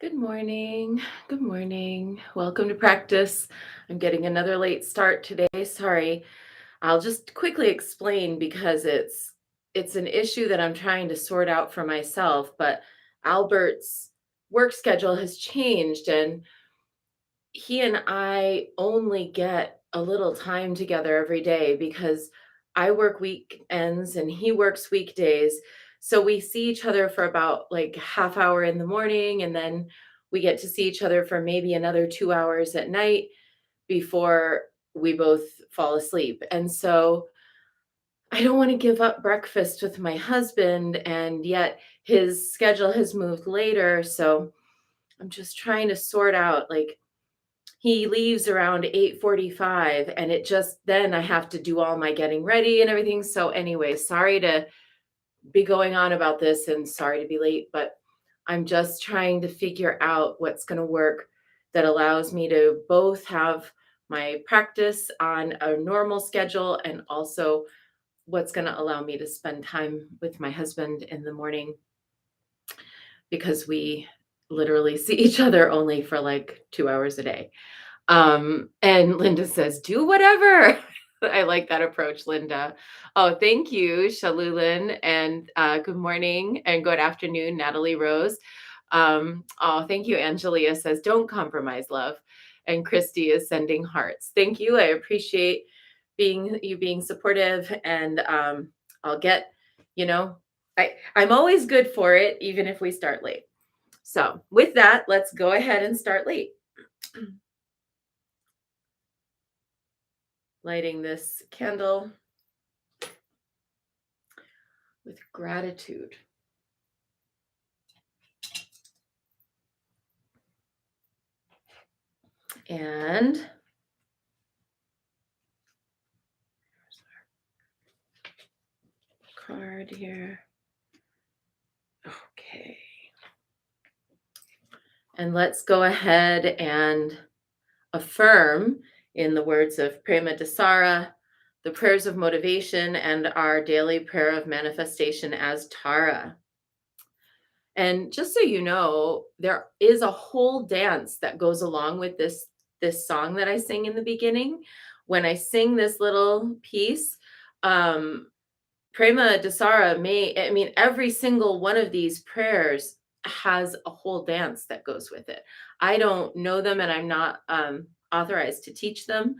Good morning. Good morning. Welcome to practice. I'm getting another late start today. Sorry. I'll just quickly explain because it's an issue that I'm trying to sort out for myself, but Albert's work schedule has changed and he and I only get a little time together every day because I work weekends and he works weekdays. So we see each other for about like half hour in the morning and then we get to see each other for maybe another 2 hours at night before we both fall asleep. And so I don't want to give up breakfast with my husband and yet his schedule has moved later, so I'm just trying to sort out like he leaves around 8:45 and it just then I have to do all my getting ready and everything. So anyway, sorry to be going on about this and sorry to be late, but I'm just trying to figure out what's going to work that allows me to both have my practice on a normal schedule and also what's going to allow me to spend time with my husband in the morning because we literally see each other only for like 2 hours a day. And Linda says, "Do whatever." I like that approach, Linda. Oh, thank you, Shalulin, and good morning and good afternoon, Natalie Rose. Oh, thank you, Angelia says, "Don't compromise, love." And Christy is sending hearts. Thank you. I appreciate being supportive, and I'll get, you know, I'm always good for it, even if we start late. So with that, let's go ahead and start late. Lighting this candle with gratitude. And card here. Okay. And let's go ahead and affirm in the words of Prema Dasara, the prayers of motivation and our daily prayer of manifestation as Tara. And just so you know, there is a whole dance that goes along with this song that I sing in the beginning. When I sing this little piece, um, Prema Dasara I mean, every single one of these prayers has a whole dance that goes with it. I don't know them and I'm not authorized to teach them,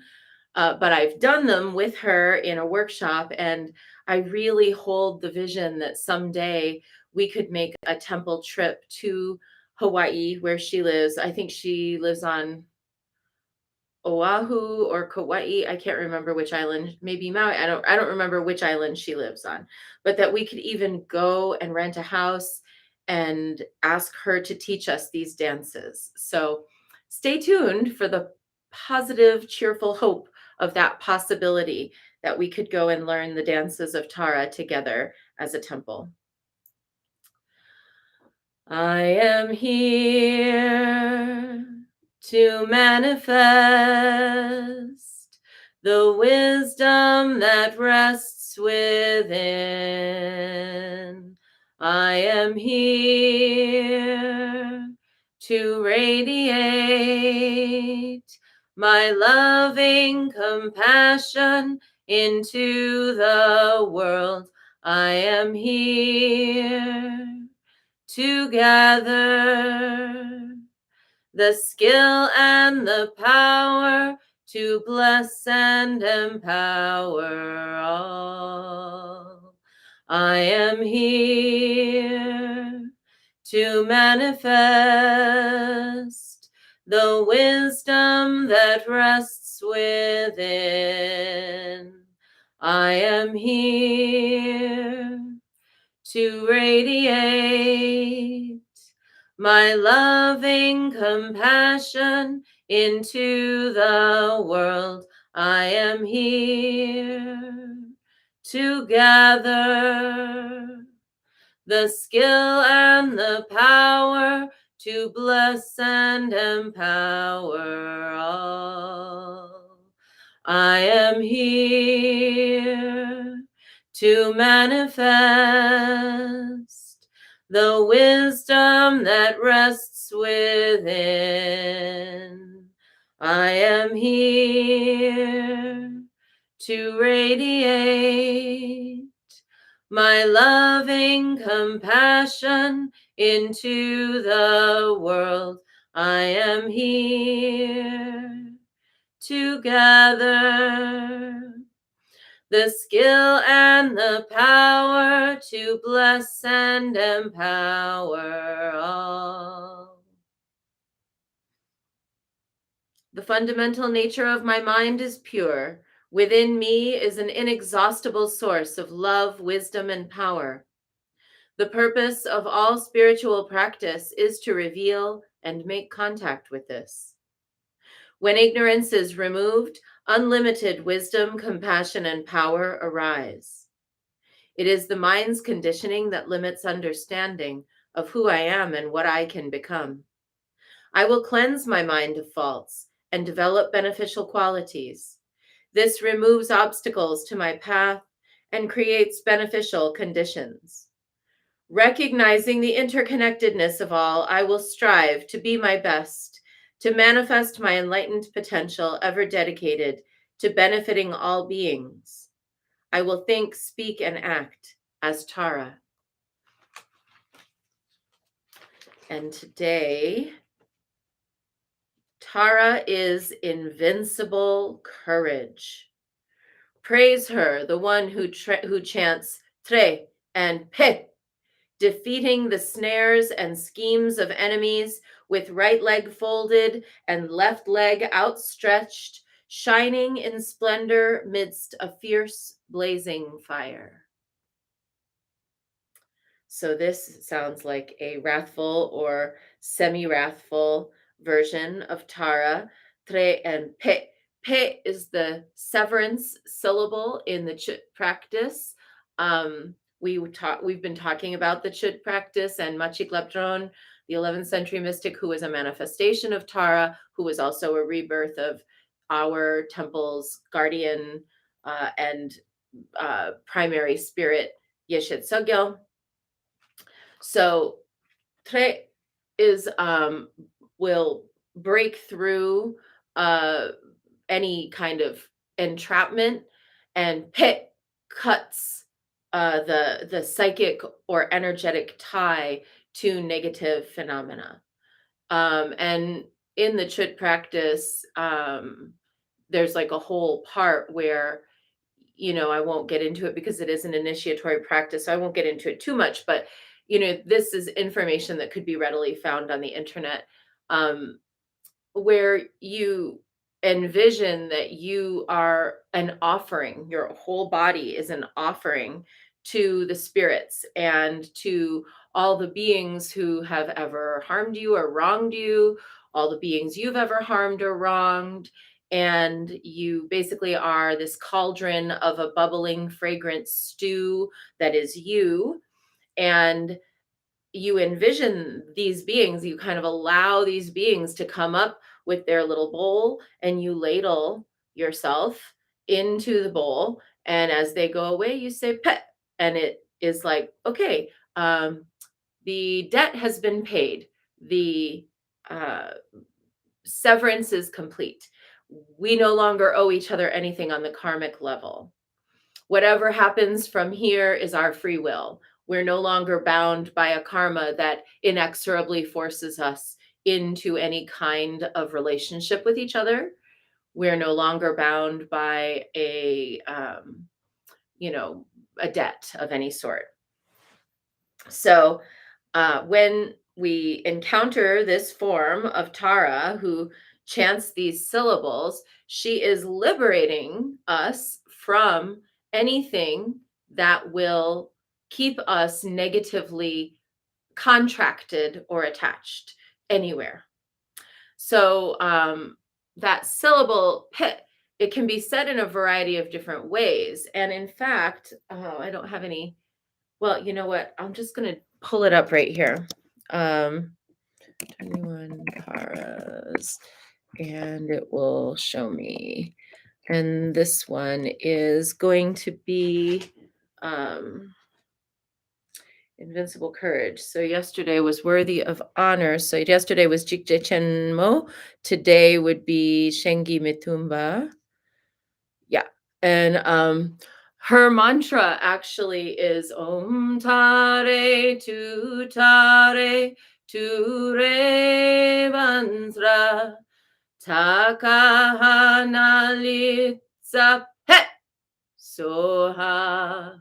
but I've done them with her in a workshop. And I really hold the vision that someday we could make a temple trip to Hawaii, where she lives. I think she lives on Oahu or Kauai. I can't remember which island, maybe Maui. I don't remember which island she lives on. But that we could even go and rent a house and ask her to teach us these dances. So stay tuned for the positive, cheerful hope of that possibility that we could go and learn the dances of Tara together as a temple. I am here to manifest the wisdom that rests within. I am here to radiate my loving compassion into the world. I am here to gather the skill and the power to bless and empower all. I am here to manifest the wisdom that rests within. I am here to radiate my loving compassion into the world. I am here to gather the skill and the power to bless and empower all. I am here to manifest the wisdom that rests within. I am here to radiate my loving compassion into the world. I am here to gather the skill and the power to bless and empower all. The fundamental nature of my mind is pure. Within me is an inexhaustible source of love, wisdom, and power. The purpose of all spiritual practice is to reveal and make contact with this. When ignorance is removed, unlimited wisdom, compassion, and power arise. It is the mind's conditioning that limits understanding of who I am and what I can become. I will cleanse my mind of faults and develop beneficial qualities. This removes obstacles to my path and creates beneficial conditions. Recognizing the interconnectedness of all, I will strive to be my best, to manifest my enlightened potential, ever dedicated to benefiting all beings. I will think, speak, and act as Tara. And today, Tara is invincible courage. Praise her, the one who chants tre and pe, defeating the snares and schemes of enemies with right leg folded and left leg outstretched, shining in splendor midst a fierce blazing fire. So this sounds like a wrathful or semi-wrathful version of Tara. Tre and pe. Pe is the severance syllable in the Chut practice. We've been talking about the Chut practice and Machik Leptron, the 11th century mystic who was a manifestation of Tara, who was also a rebirth of our temple's guardian and primary spirit, Yeshet Sogyal. So Tre is will break through any kind of entrapment, and Pit cuts the psychic or energetic tie to negative phenomena. And in the Chut practice, there's like a whole part where, I won't get into it because it is an initiatory practice, so I won't get into it too much, but this is information that could be readily found on the internet, where you envision that you are an offering, your whole body is an offering to the spirits and to all the beings who have ever harmed you or wronged you, all the beings you've ever harmed or wronged. And you basically are this cauldron of a bubbling, fragrant stew that is you. And you envision these beings, you kind of allow these beings to come up with their little bowl, and you ladle yourself into the bowl. And as they go away, you say pet. And it is like, okay, the debt has been paid. The uh, severance is complete. We no longer owe each other anything on the karmic level. Whatever happens from here is our free will. We're no longer bound by a karma that inexorably forces us into any kind of relationship with each other. We're no longer bound by a debt of any sort. So when we encounter this form of Tara who chants these syllables, she is liberating us from anything that will keep us negatively contracted or attached anywhere. So that syllable pit, it can be said in a variety of different ways. And in fact, I don't have any. Well, you know what? I'm just going to pull it up right here. 21 paras, and it will show me. And this one is going to be invincible courage. So yesterday was worthy of honor. So yesterday was Jigje Chenmo. Today would be Shengi Mitumba. Yeah. And her mantra actually is Om Tare Tu Re Vansra Takahana He Soha.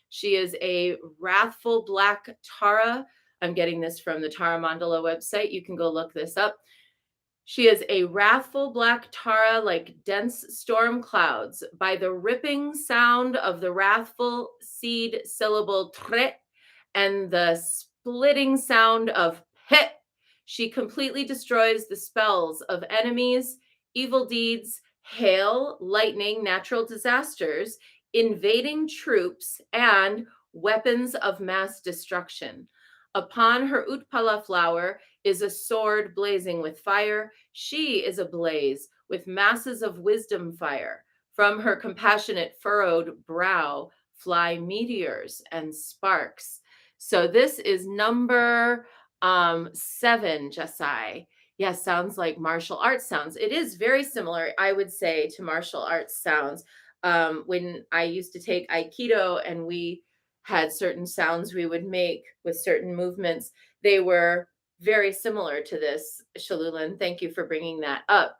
She is a wrathful black Tara. I'm getting this from the Tara Mandala website. You can go look this up. She is a wrathful black Tara like dense storm clouds. By the ripping sound of the wrathful seed syllable tre and the splitting sound of pet, she completely destroys the spells of enemies, evil deeds, hail, lightning, natural disasters, invading troops, and weapons of mass destruction. Upon her Utpala flower is a sword blazing with fire. She is ablaze with masses of wisdom fire. From her compassionate furrowed brow fly meteors and sparks. So this is number 7, Jasai. Yes, sounds like martial arts sounds. It is very similar, I would say, to martial arts sounds. When I used to take Aikido and we had certain sounds we would make with certain movements, they were very similar to this, Shalulin. Thank you for bringing that up.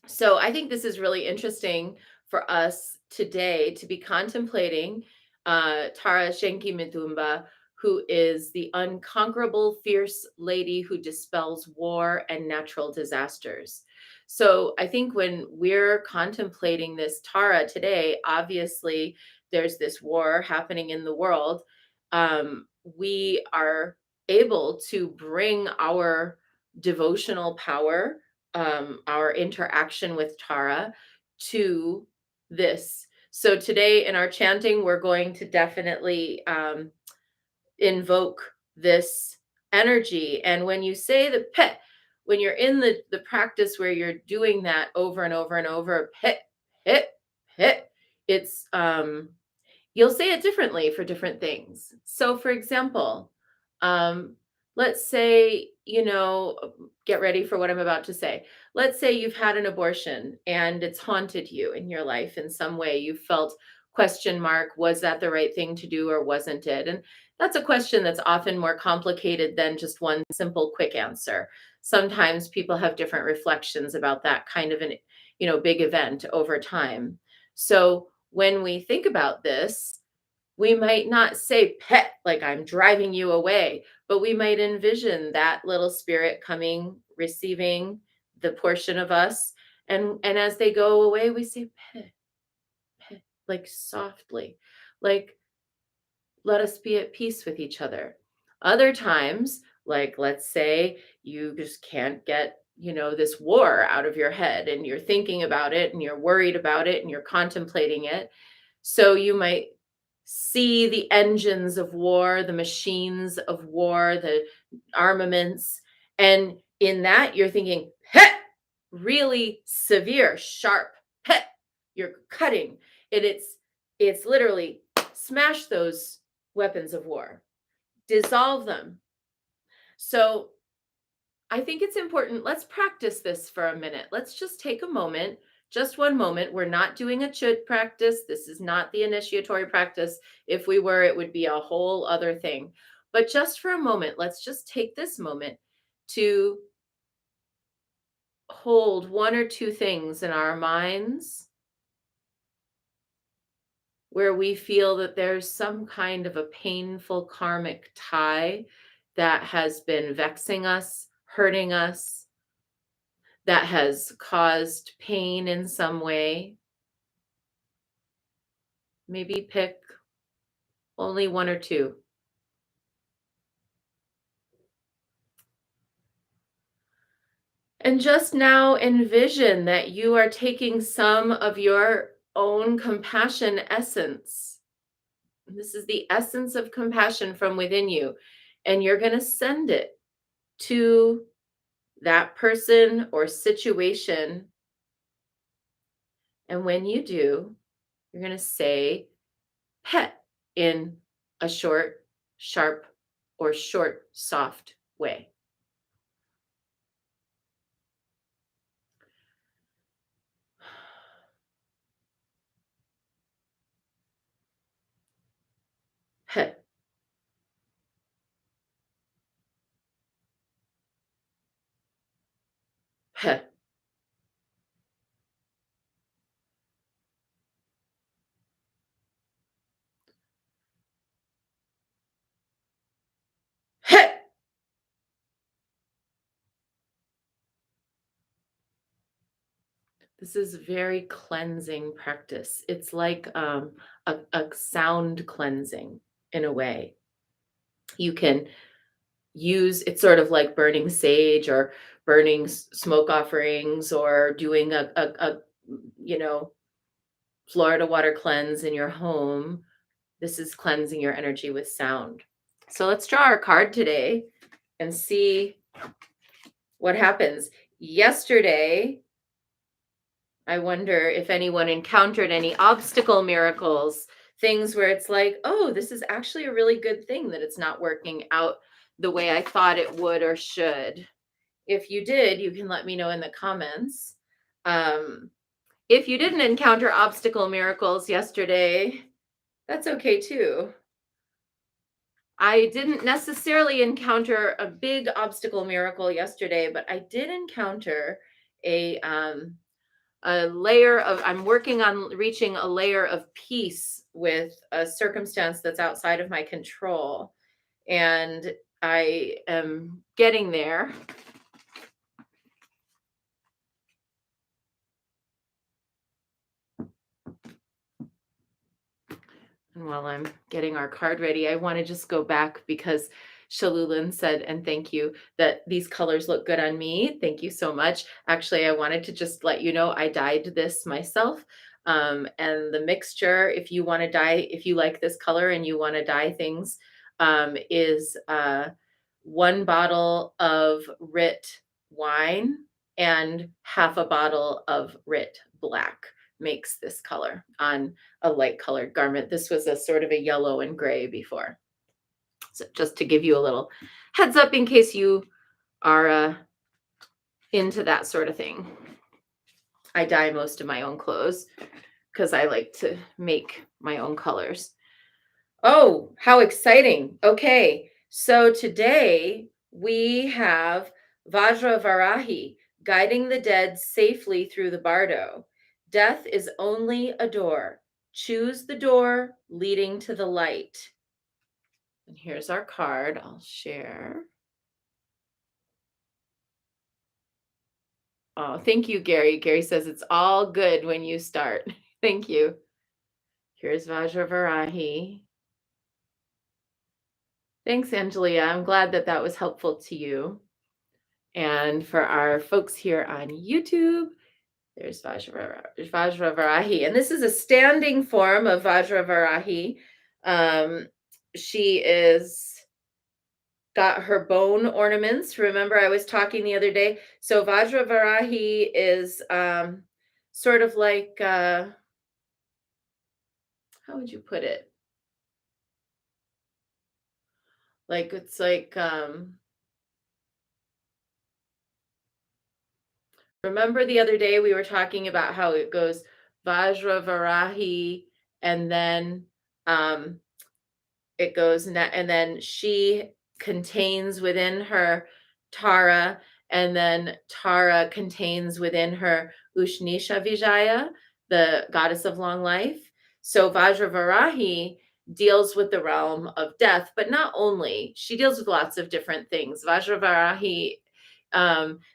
So I think this is really interesting for us today to be contemplating Tara Shenki Midumba, who is the unconquerable, fierce lady who dispels war and natural disasters. So I think when we're contemplating this Tara today, obviously there's this war happening in the world. We are able to bring our devotional power, our interaction with Tara to this. So today in our chanting, we're going to definitely invoke this energy. And when you say the pet, when you're in the practice where you're doing that over and over and over, pet, pet, pet, it's you'll say it differently for different things. So for example, um, let's say, get ready for what I'm about to say. Let's say you've had an abortion and it's haunted you in your life in some way. You felt question mark, was that the right thing to do or wasn't it? And that's a question that's often more complicated than just one simple quick answer. Sometimes people have different reflections about that kind of an, big event over time. So when we think about this, we might not say pet like I'm driving you away, but we might envision that little spirit coming, receiving the portion of us. And as they go away, we say pet, pet, like softly, like let us be at peace with each other. Other times, like let's say you just can't get, this war out of your head and you're thinking about it and you're worried about it and you're contemplating it. So you might see the engines of war, the machines of war, the armaments. And in that, you're thinking, heh, really severe, sharp, heh, you're cutting. And it's literally smash those weapons of war, dissolve them. So I think it's important. Let's practice this for a minute. Let's just take a moment, just one moment. We're not doing a chut practice. This is not the initiatory practice. If we were, it would be a whole other thing. But just for a moment, let's just take this moment to hold one or two things in our minds where we feel that there's some kind of a painful karmic tie that has been vexing us, hurting us, that has caused pain in some way. Maybe pick only one or two. And just now envision that you are taking some of your own compassion essence. This is the essence of compassion from within you. And you're going to send it to that person or situation. And when you do, you're going to say pet in a short, sharp, or short, soft way. Heh, heh, heh. This is very cleansing practice. It's like a sound cleansing in a way. You can use it's sort of like burning sage or burning smoke offerings or doing a you know Florida water cleanse in your home. This is cleansing your energy with sound. So let's draw our card today and see what happens. Yesterday, I wonder if anyone encountered any obstacle miracles, things where it's like, oh, this is actually a really good thing that it's not working out the way I thought it would or should. If you did, you can let me know in the comments. Um, if you didn't encounter obstacle miracles yesterday, that's okay too. I didn't necessarily encounter a big obstacle miracle yesterday, but I did encounter a um, a layer of I'm working on reaching a layer of peace with a circumstance that's outside of my control, and I am getting there. And while I'm getting our card ready, I want to just go back because Shalulin said, and thank you, that these colors look good on me. Thank you so much. Actually, I wanted to just let you know I dyed this myself. And the mixture, if you want to dye, if you like this color and you want to dye things, is 1 bottle of Rit wine and half a bottle of Rit black makes this color on a light colored garment. This was a sort of a yellow and gray before. So just to give you a little heads up in case you are into that sort of thing. I dye most of my own clothes because I like to make my own colors. Oh, how exciting. Okay. So today we have Vajra Varahi guiding the dead safely through the bardo. Death is only a door. Choose the door leading to the light. And here's our card. I'll share. Oh, thank you, Gary. Gary says it's all good when you start. Thank you. Here's Vajra Varahi. Thanks, Angelia. I'm glad that that was helpful to you. And for our folks here on YouTube, there's Vajravarahi. And this is a standing form of Vajravarahi. She is got her bone ornaments. Remember, I was talking the other day. So Vajravarahi is sort of like, how would you put it? Like, it's like, remember the other day we were talking about how it goes Vajravarahi and then um, it goes and then she contains within her Tara, and then Tara contains within her Ushnisha Vijaya, the goddess of long life. So Vajravarahi deals with the realm of death, but not only, she deals with lots of different things. Vajravarahi,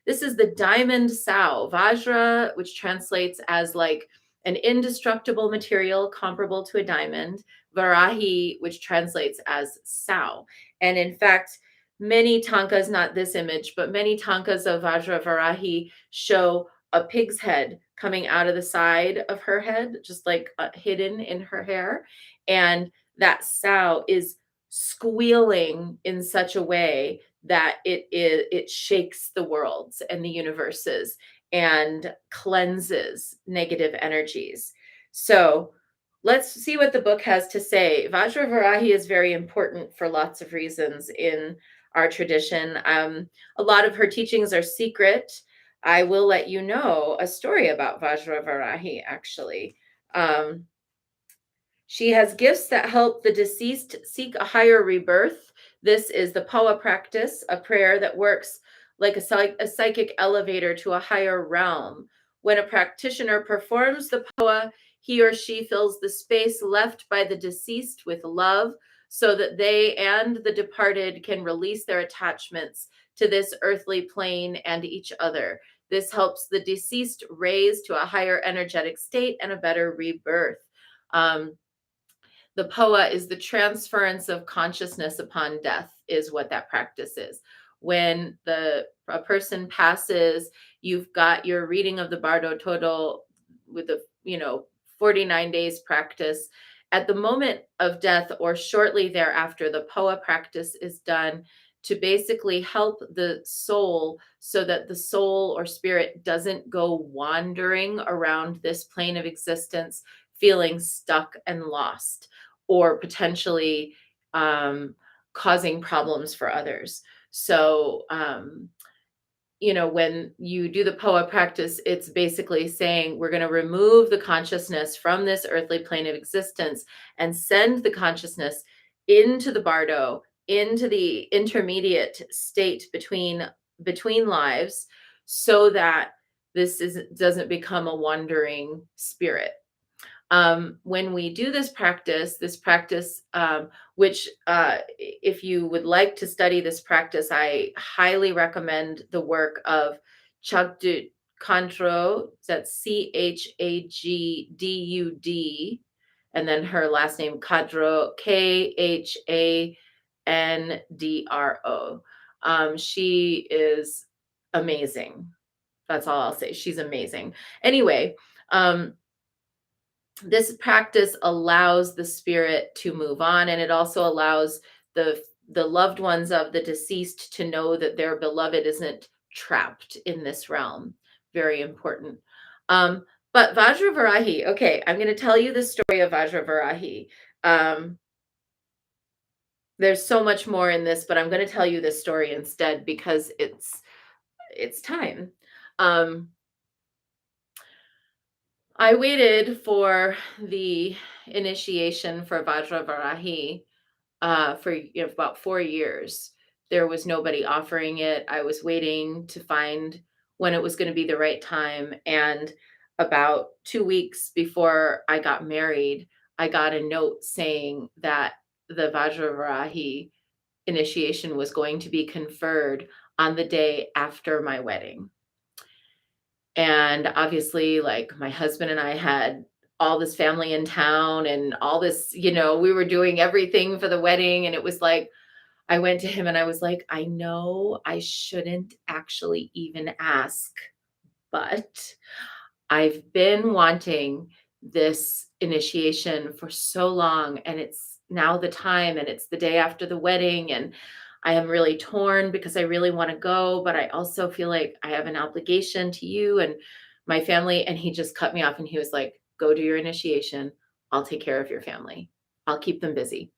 this is the diamond sow, Vajra, which translates as like an indestructible material comparable to a diamond. Varahi, which translates as sow. And in fact, many tankas, not this image, but many tankas of Vajra Varahi show a pig's head coming out of the side of her head, just like hidden in her hair. And that sow is squealing in such a way that it shakes the worlds and the universes and cleanses negative energies. So let's see what the book has to say. Vajravarahi is very important for lots of reasons in our tradition. A lot of her teachings are secret. I will let you know a story about Vajravarahi, actually. Um, she has gifts that help the deceased seek a higher rebirth. This is the Pawa practice, a prayer that works like a psychic elevator to a higher realm. When a practitioner performs the Pawa, he or she fills the space left by the deceased with love so that they and the departed can release their attachments to this earthly plane and each other. This helps the deceased raise to a higher energetic state and a better rebirth. Um, the POA is the transference of consciousness upon death, is what that practice is. When a person passes, you've got your reading of the Bardo Todo with the 49 days practice. At the moment of death or shortly thereafter, the POA practice is done to basically help the soul so that the soul or spirit doesn't go wandering around this plane of existence feeling stuck and lost, or potentially causing problems for others. So, when you do the POA practice, it's basically saying we're going to remove the consciousness from this earthly plane of existence and send the consciousness into the bardo, into the intermediate state between lives, so that doesn't become a wandering spirit. When we do this practice, which if you would like to study this practice, I highly recommend the work of Chagdud Khandro. That's Chagdud, and then her last name Khandro, Khandro. She is amazing. That's all I'll say. She's amazing. Anyway, this practice allows the spirit to move on, and it also allows the loved ones of the deceased to know that their beloved isn't trapped in this realm. Very important. But Vajravarahi, okay, I'm going to tell you the story of Vajravarahi. There's so much more in this, but I'm going to tell you this story instead because it's time. I waited for the initiation for Vajravarahi for about 4 years. There was nobody offering it. I was waiting to find when it was going to be the right time. And about 2 weeks before I got married, I got a note saying that the Vajravarahi initiation was going to be conferred on the day after my wedding. And obviously, like, my husband and I had all this family in town and all this, we were doing everything for the wedding. And it was like, I went to him and I was like, I know I shouldn't actually even ask, but I've been wanting this initiation for so long, and it's now the time, and it's the day after the wedding, and I am really torn because I really want to go, but I also feel like I have an obligation to you and my family. And he just cut me off and he was like, go do your initiation. I'll take care of your family. I'll keep them busy.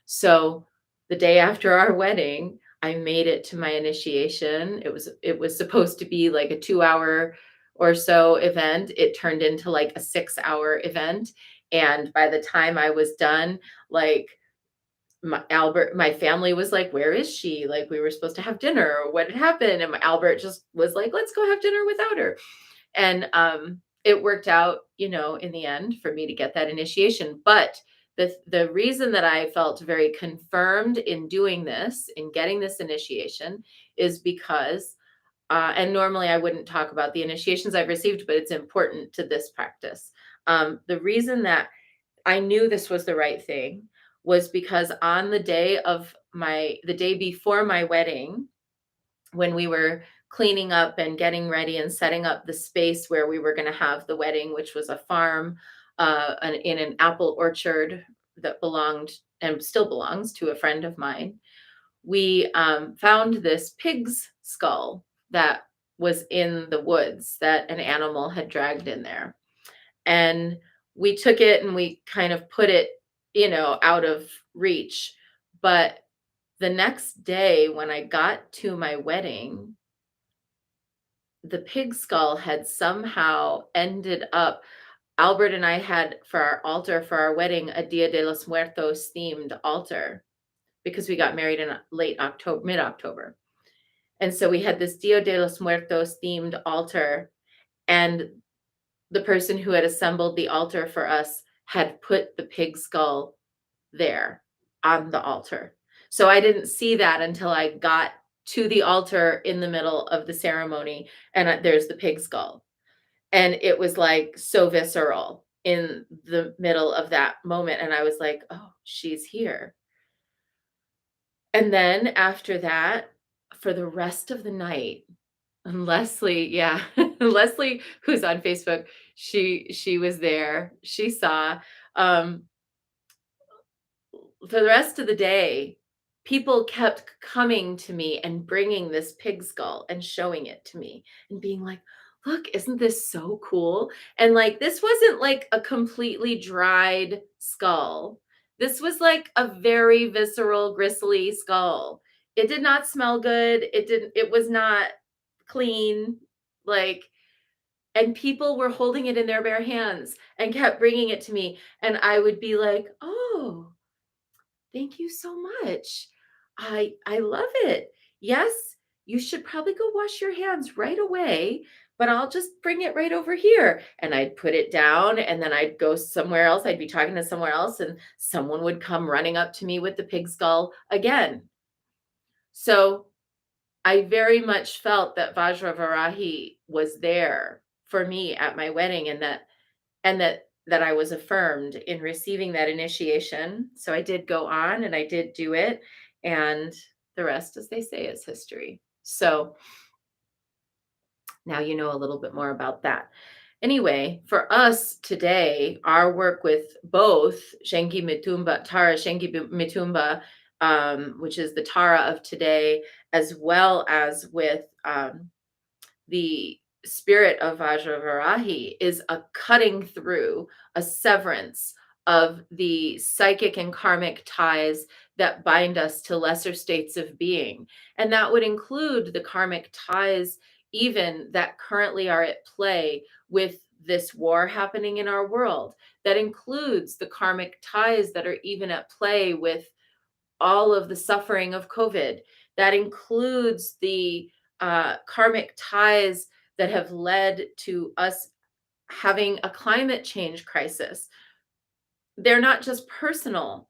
So the day after our wedding, I made it to my initiation. It was supposed to be like a 2 hour or so event. It turned into like a 6 hour event. And by the time I was done, like, my family was like, where is she? Like, we were supposed to have dinner. What had happened? And Albert just was like, let's go have dinner without her. And it worked out, in the end for me to get that initiation. But the reason that I felt very confirmed in doing this, in getting this initiation, is because, and normally I wouldn't talk about the initiations I've received, but it's important to this practice. The reason that I knew this was the right thing was because on the day before my wedding, when we were cleaning up and getting ready and setting up the space where we were going to have the wedding, which was a farm in an apple orchard that belonged and still belongs to a friend of mine, we found this pig's skull that was in the woods that an animal had dragged in there. And we took it and we kind of put it, out of reach. But the next day when I got to my wedding, the pig skull had somehow ended up. Albert and I had for our altar for our wedding a Dia de los Muertos themed altar because we got married in late October, mid October. And so we had this Dia de los Muertos themed altar, and the person who had assembled the altar for us had put the pig skull there on the altar. So I didn't see that until I got to the altar in the middle of the ceremony, and there's the pig skull. And it was like so visceral in the middle of that moment. And I was like, oh, she's here. And then after that, for the rest of the night, and Leslie, yeah, Leslie, who's on Facebook, she was there. She saw, um, for the rest of the day, people kept coming to me and bringing this pig skull and showing it to me and being like, "Look, isn't this so cool?" And like this wasn't like a completely dried skull. This was like a very visceral, gristly skull. It did not smell good. It was not clean. Like, and people were holding it in their bare hands and kept bringing it to me. And I would be like, "Oh, thank you so much. I love it. Yes, you should probably go wash your hands right away, but I'll just bring it right over here." And I'd put it down and then I'd go somewhere else. I'd be talking to somewhere else and someone would come running up to me with the pig skull again. So I very much felt that Vajravarahi was there for me at my wedding, and that I was affirmed in receiving that initiation. So I did go on and I did do it, and the rest, as they say, is history. So now you know a little bit more about that. Anyway, for us today, our work with both Shenki Mitumba, Tara Shenki Mitumba, which is the Tara of today, as well as with the spirit of Vajravarahi, is a cutting through, a severance of the psychic and karmic ties that bind us to lesser states of being. And that would include the karmic ties, even that currently are at play with this war happening in our world. That includes the karmic ties that are even at play with all of the suffering of COVID. That includes the karmic ties that have led to us having a climate change crisis. They're not just personal;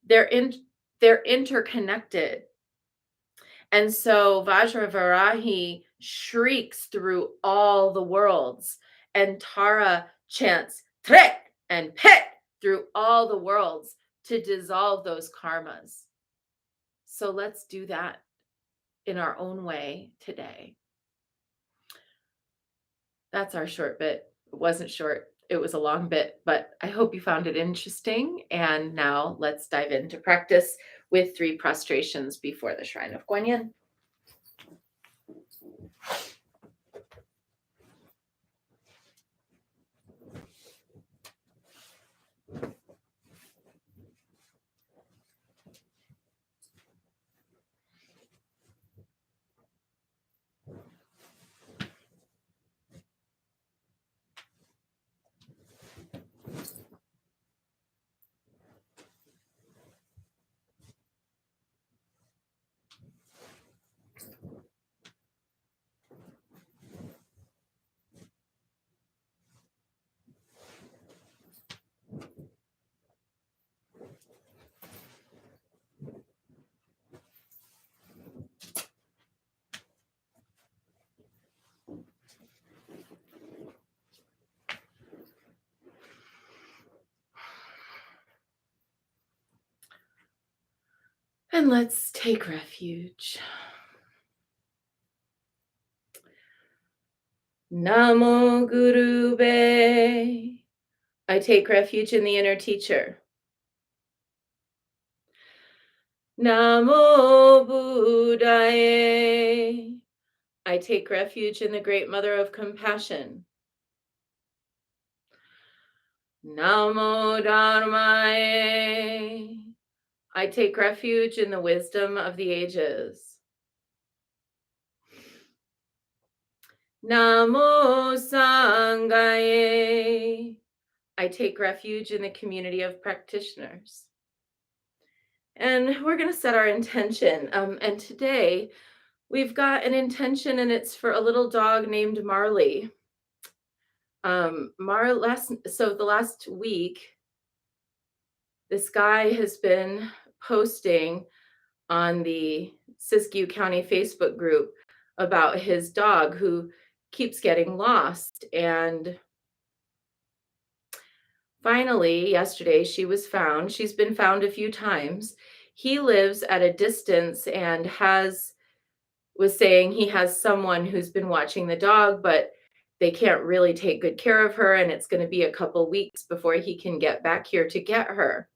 they're interconnected. And so Vajravarahi shrieks through all the worlds, and Tara chants Trek and Pet through all the worlds to dissolve those karmas. So let's do that in our own way today. That's our short bit. It wasn't short, it was a long bit, but I hope you found it interesting. And now let's dive into practice with 3 prostrations before the Shrine of Guan Yin. And let's take refuge. Namo Guru Be. I take refuge in the inner teacher. Namo Buddhaye. I take refuge in the great mother of compassion. Namo Dharmaye. I take refuge in the wisdom of the ages. Namo Sanghaye. I take refuge in the community of practitioners. And we're going to set our intention. And today we've got an intention, and it's for a little dog named Marley. The last week, this guy has been posting on the Siskiyou County Facebook group about his dog who keeps getting lost. And finally, yesterday, she was found. She's been found a few times. He lives at a distance and was saying he has someone who's been watching the dog, but they can't really take good care of her, and it's going to be a couple weeks before he can get back here to get her.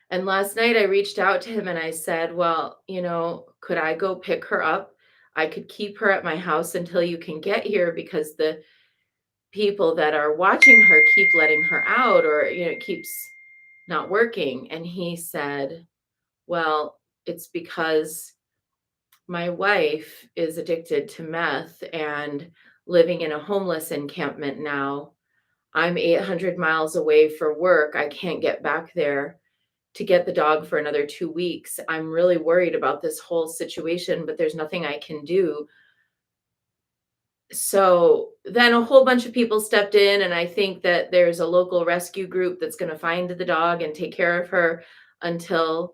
And last night I reached out to him and I said, well, could I go pick her up? I could keep her at my house until you can get here, because the people that are watching her keep letting her out, or, it keeps not working. And he said, well, it's because my wife is addicted to meth and living in a homeless encampment now. I'm 800 miles away for work. I can't get back there to get the dog for another 2 weeks. I'm really worried about this whole situation, but there's nothing I can do. So then a whole bunch of people stepped in, and I think that there's a local rescue group that's going to find the dog and take care of her until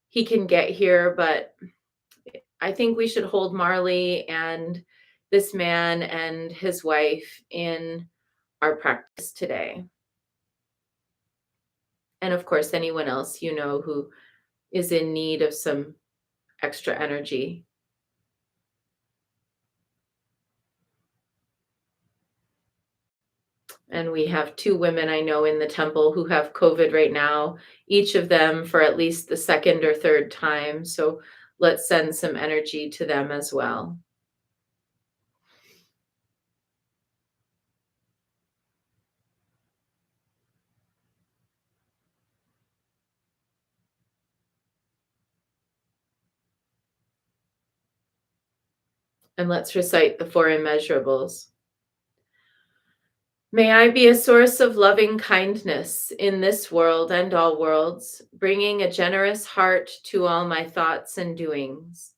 he can get here. But I think we should hold Marley and this man and his wife in our practice today. And of course, anyone else who is in need of some extra energy. And we have 2 women I know in the temple who have COVID right now, each of them for at least the second or third time. So let's send some energy to them as well. And let's recite the 4 immeasurables. May I be a source of loving kindness in this world and all worlds, bringing a generous heart to all my thoughts and doings.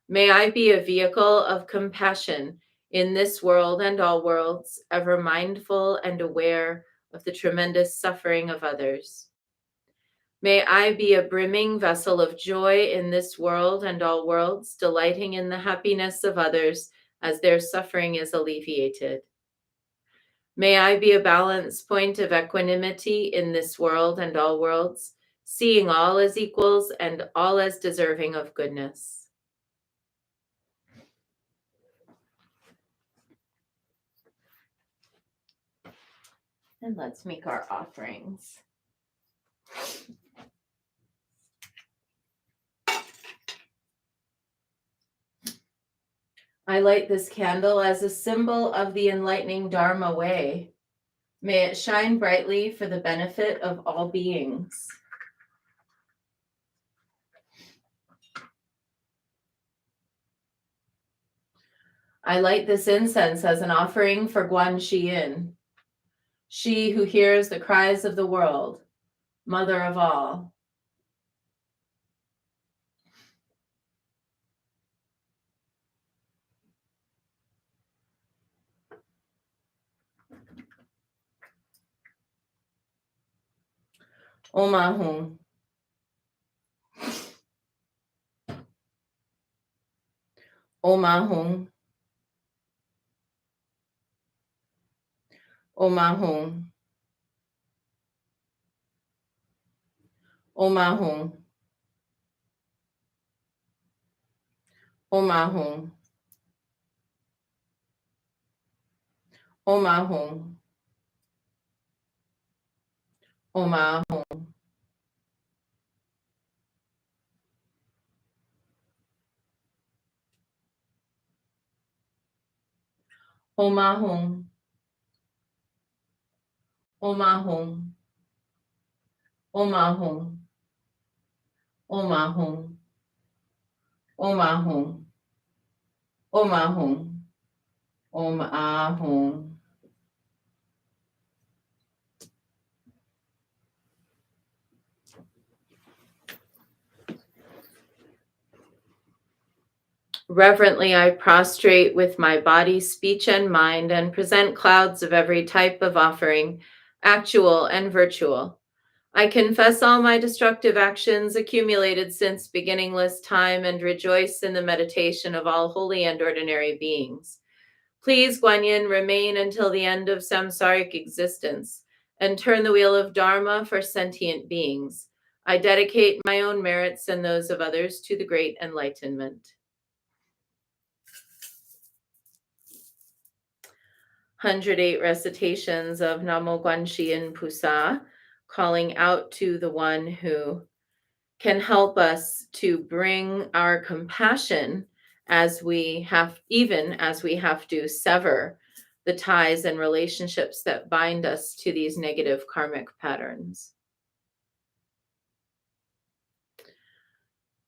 May I be a vehicle of compassion in this world and all worlds, ever mindful and aware of the tremendous suffering of others. May I be a brimming vessel of joy in this world and all worlds, delighting in the happiness of others as their suffering is alleviated. May I be a balance point of equanimity in this world and all worlds, seeing all as equals and all as deserving of goodness. And let's make our offerings. I light this candle as a symbol of the enlightening Dharma way. May it shine brightly for the benefit of all beings. I light this incense as an offering for Guan Xiyin, she who hears the cries of the world, mother of all. Om Ahum. Om Ahum. Om Ahum. Om Ahum. Om Ahum. Om Ahum. Om Ahum. Om Ahum. Om Ahum, Om Ahum, Om Ahum, Om Ahum, Om Ahum, Om Ahum. Reverently, I prostrate with my body, speech, and mind and present clouds of every type of offering, actual and virtual. I confess all my destructive actions accumulated since beginningless time and rejoice in the meditation of all holy and ordinary beings. Please, Guanyin, remain until the end of samsaric existence and turn the wheel of Dharma for sentient beings. I dedicate my own merits and those of others to the great enlightenment. 108 recitations of Namo Guanxi Pusa, calling out to the one who can help us to bring our compassion even as we have to sever the ties and relationships that bind us to these negative karmic patterns.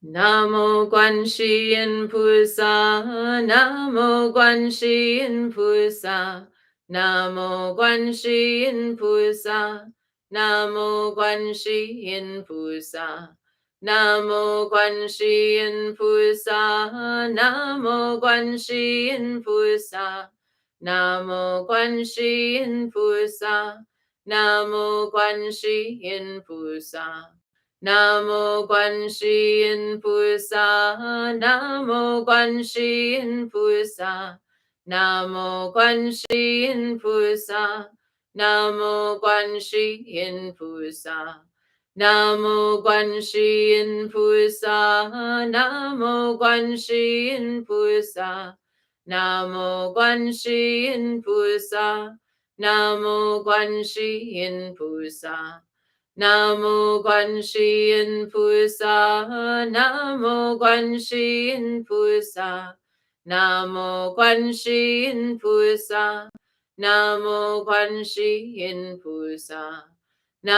Namo Guanxi Pusa, Namo Guanxi Pusa, Namo Guanxi Pusa, Namo Guanxi Pusa, Namo Guanxi Pusa, Namo Guanxi Pusa, Namo Guanxi Pusa, Namo Guanxi Pusa. Namo Guanxi Pusa, Namo Guanxi Pusa, Namo Guanxi Pusa, Namo Guanxi Pusa, Namo Guanxi Pusa, Namo Guanxi Pusa, Namo Guanxi Pusa, Namo Guanxi Pusa. Namo Guanxi Pusa, Namo Guanxi Pusa, Namo Guanxi Pusa, Namo Guanxi Pusa,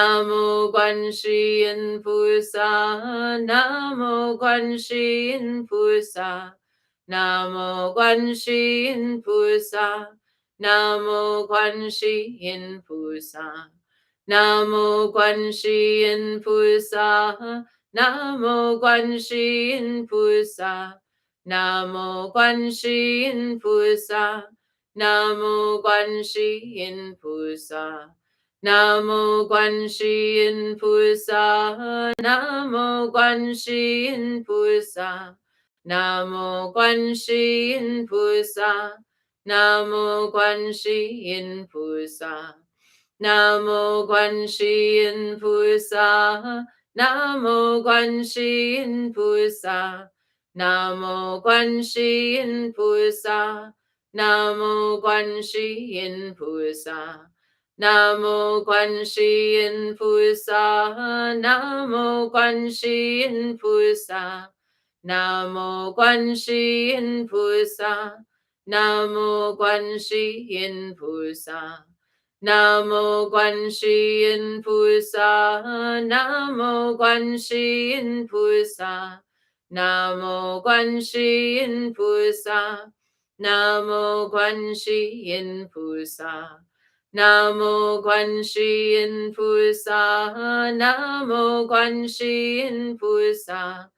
Namo Guanxi Pusa, Namo Guanxi Pusa, Namo Guanxi Pusa, Namo Guanxi Pusa. Namo Guanxi Pusa, Namo Guanxi Pusa, Namo Guanxi Pusa, Namo Guanxi Pusa, Namo Guanxi Pusa, Namo Guanxi Pusa, Namo Guanxi Pusa, Namo Guanxi Pusa. Namo Guanxi Pusa, Namo Guanxi Pusa, Namo Guanxi Pusa, Namo Guanxi Pusa, Namo Guanxi Pusa, Namo Guanxi Pusa, Namo Guanxi Pusa, Namo Guanxi Pusa. Namo Guanxi Pusa, Namo Guanxi Pusa, Namo Guanxi Pusa, Namo Guanxi Pusa, Namo Guanxi Pusa, Namo Guanxi Pusa,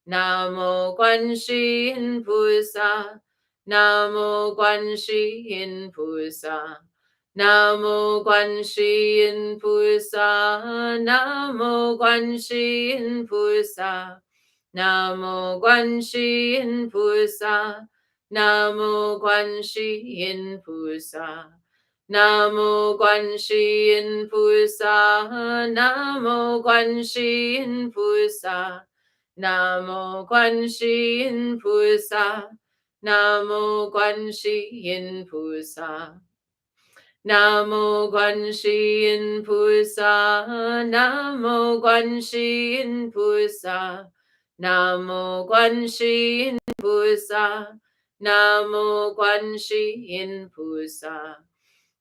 Namo Guanxi Pusa, Namo Guanxi Pusa. Namo Guanxi Pusa, Namo Guanxi Pusa, Namo Guanxi Pusa, Namo Guanxi Pusa, Namo Guanxi Pusa, Namo Guanxi Pusa, Namo Guanxi Pusa, Namo Guanxi Pusa. Namo Guanxi Pusa, Namo Guanxi Pusa, Namo Guanxi Pusa, Namo Guanxi Pusa,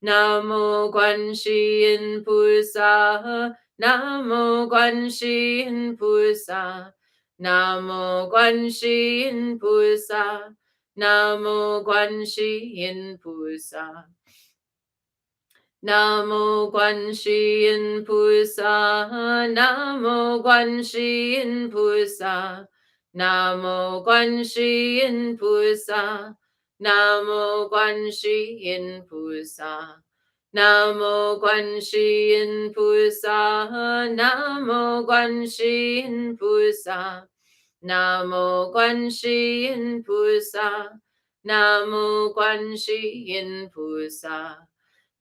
Namo Guanxin Pusa, Namo Guanxin Pusa, Namo Guanxin Pusa, Namo Guanxin Pusa. Namo Guanxin Pusa, Namo Guanxin Pusa, Namo Guanxin Pusa, Namo Guanxin Pusa, Namo Guanxin Pusa, Namo Guanxin Pusa, Namo Guanxin Pusa, Namo Guanxin Pusa.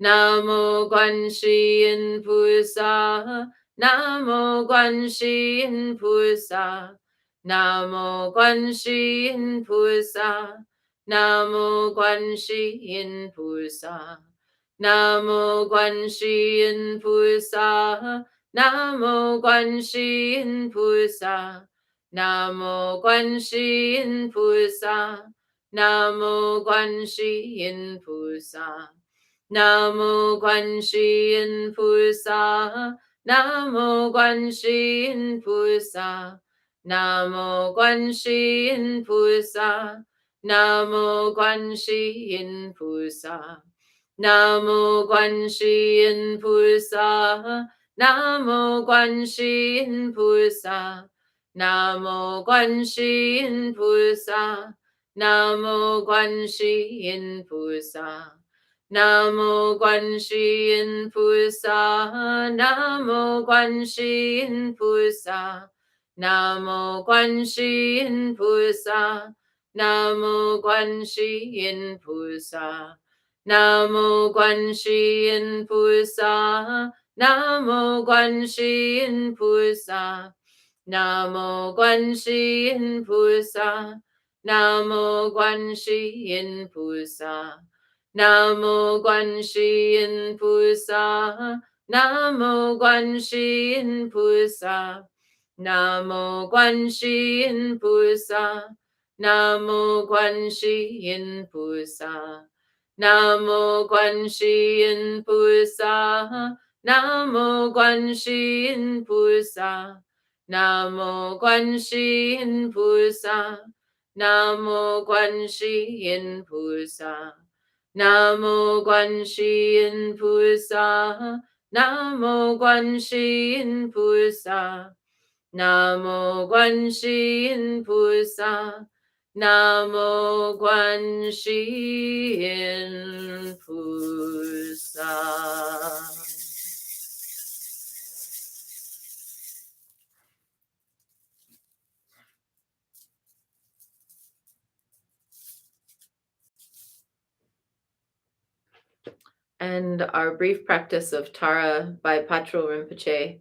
Namo Guanxin Pusa, Namo Guanxin Pusa, Namo Guanxin Pusa, Namo Guanxin Pusa, Namo Guanxin Pusa, Namo Guanxin Pusa, Namo Guanxin Pusa, Namo Guanxin Pusa. Namo Guanxin Pusa, Namo Guanxin Pusa, Namo Guanxin Pusa, Namo Guanxin Pusa, Namo Guanxin Pusa, Namo Guanxin Pusa, Namo Guanxin Pusa, Namo Guanxin Pusa. Namo Guanxin Pusa, Namo Guanxin Pusa, Namo Guanxin Pusa, Namo Guanxin Pusa, Namo Guanxin Pusa, Namo Guanxin Pusa, Namo Guanxin Pusa, Namo Guanxin Pusa. Namo Guanxin Pusa, Namo Guanxin Pusa, Namo Guanxin Pusa, Namo Guanxin Pusa, Namo Guanxin Pusa, Namo Guanxin Pusa, Namo Guanxin Pusa, Namo Guanxin Pusa. Namo Guanxin Pusa, Namo Guanxin Pusa, Namo Guanxin Pusa, Namo Guanxin Pusa. And our brief practice of Tara by Patrul Rinpoche.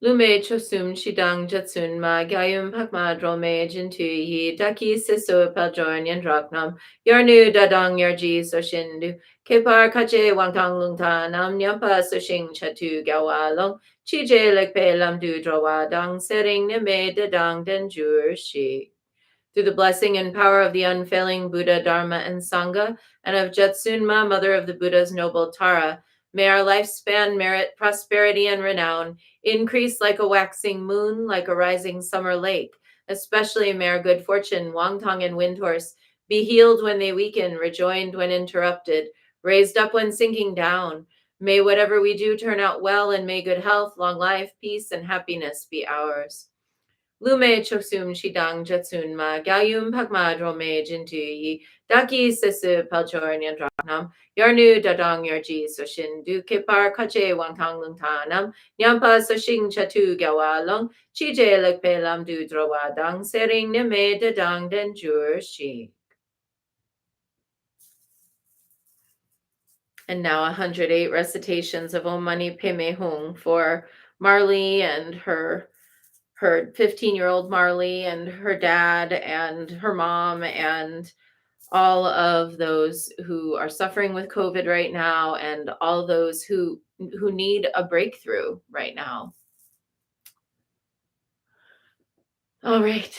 Lume chosum shidang jatsun ma gyayum pakma drome jintu yi daki siso paljorn yandraknam yarnu dadang yarji soshindu kepar kache wangtang lungta nam nyampa soshing chatu gawa long chije lekpe lamdu drawa dang setting nime dadang denjur shi. Through the blessing and power of the unfailing Buddha, Dharma, and Sangha, and of Jetsunma, mother of the Buddha's noble Tara, may our lifespan merit prosperity and renown, increase like a waxing moon, like a rising summer lake. Especially may our good fortune, Wangtong and Windhorse, be healed when they weaken, rejoined when interrupted, raised up when sinking down. May whatever we do turn out well, and may good health, long life, peace, and happiness be ours. Lume chosum shidang jetsun ma galyum pakma drome jintu yi daki sesu palchor nyandranam yarnu dadang yarji soshin du kipar kache wangtang lungtanam nyampa soshing chatu gawa long chije lekpe lam du drowa dang sering nime dadang denjur shi. And now 108 recitations of Om Mani Padme Hum for Marley and her 15-year-old Marley and her dad and her mom and all of those who are suffering with COVID right now and all those who need a breakthrough right now. All right.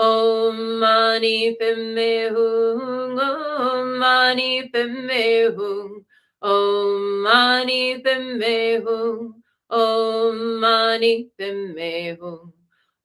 Om Mani Padme Hum. Om Mani Padme Hum. Om Mani Padme Hum. Om Mani Padme Hum.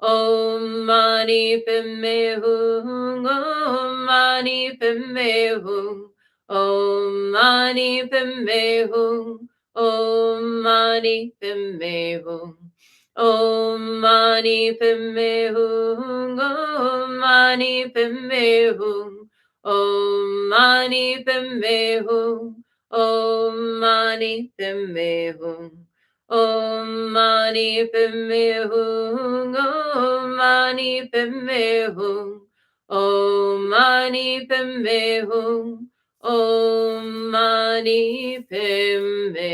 Om Mani Padme Hum. Om Mani Padme Hum. Om Mani Padme Hum. Om Mani Padme Hum. Om Mani Padme Hum. Om Mani Padme Hum. Om Mani Padme Hum. Om Mani Padme Hum. Om Mani Padme Hum. Om Mani Padme Hum. Om Mani Padme Hum. Om Mani Padme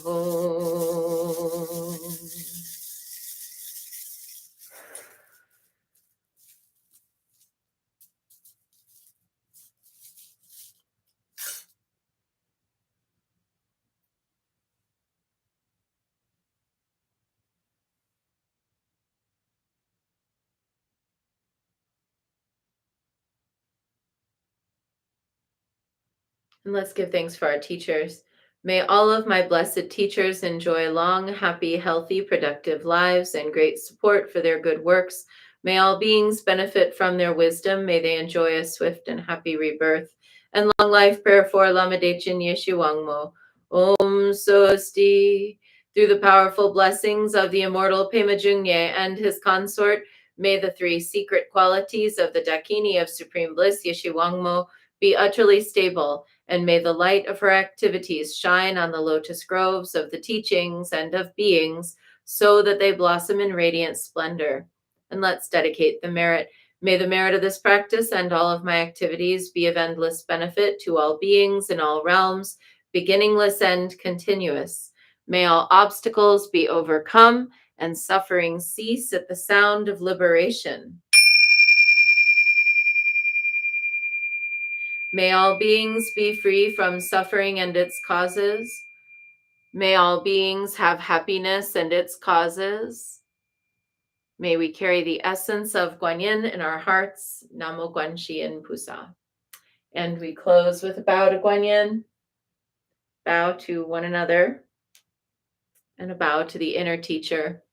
Hum. And let's give thanks for our teachers. May all of my blessed teachers enjoy long, happy, healthy, productive lives and great support for their good works. May all beings benefit from their wisdom. May they enjoy a swift and happy rebirth. And long life prayer for Lamadechin Yeshu Wangmo. Om Sosti. Through the powerful blessings of the immortal Pema Jungye and his consort, may the three secret qualities of the Dakini of Supreme Bliss, Yeshu Wangmo, be utterly stable, and may the light of her activities shine on the lotus groves of the teachings and of beings so that they blossom in radiant splendor. And let's dedicate the merit. May the merit of this practice and all of my activities be of endless benefit to all beings in all realms, beginningless and continuous. May all obstacles be overcome and suffering cease at the sound of liberation. May all beings be free from suffering and its causes. May all beings have happiness and its causes. May we carry the essence of Guanyin in our hearts. Namo Guanxin Pusa. And we close with a bow to Guanyin, bow to one another, and a bow to the inner teacher.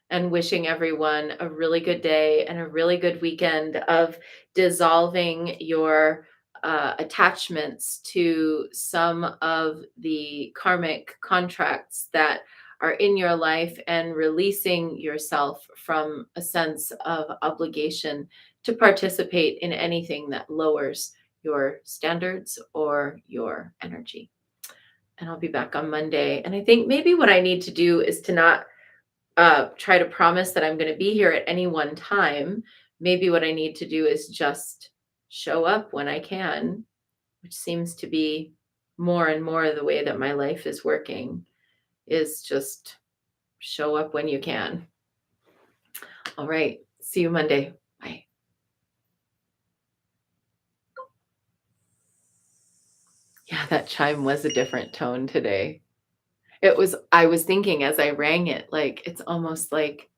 And wishing everyone a really good day and a really good weekend of dissolving your attachments to some of the karmic contracts that are in your life and releasing yourself from a sense of obligation to participate in anything that lowers your standards or your energy. And I'll be back on Monday. And I think maybe what I need to do is to not try to promise that I'm going to be here at any one time. Maybe what I need to do is just show up when I can, which seems to be more and more the way that my life is working, is just show up when you can. All right. See you Monday. Bye. Yeah, that chime was a different tone today. I was thinking as I rang it, like, it's almost like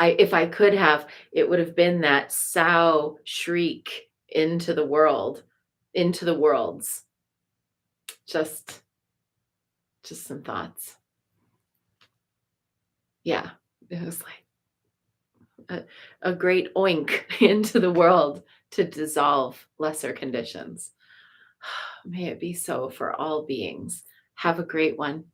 if I could have, it would have been that sow shriek into the world, into the worlds. Just some thoughts. Yeah, it was like a great oink into the world to dissolve lesser conditions. May it be so for all beings. Have a great one.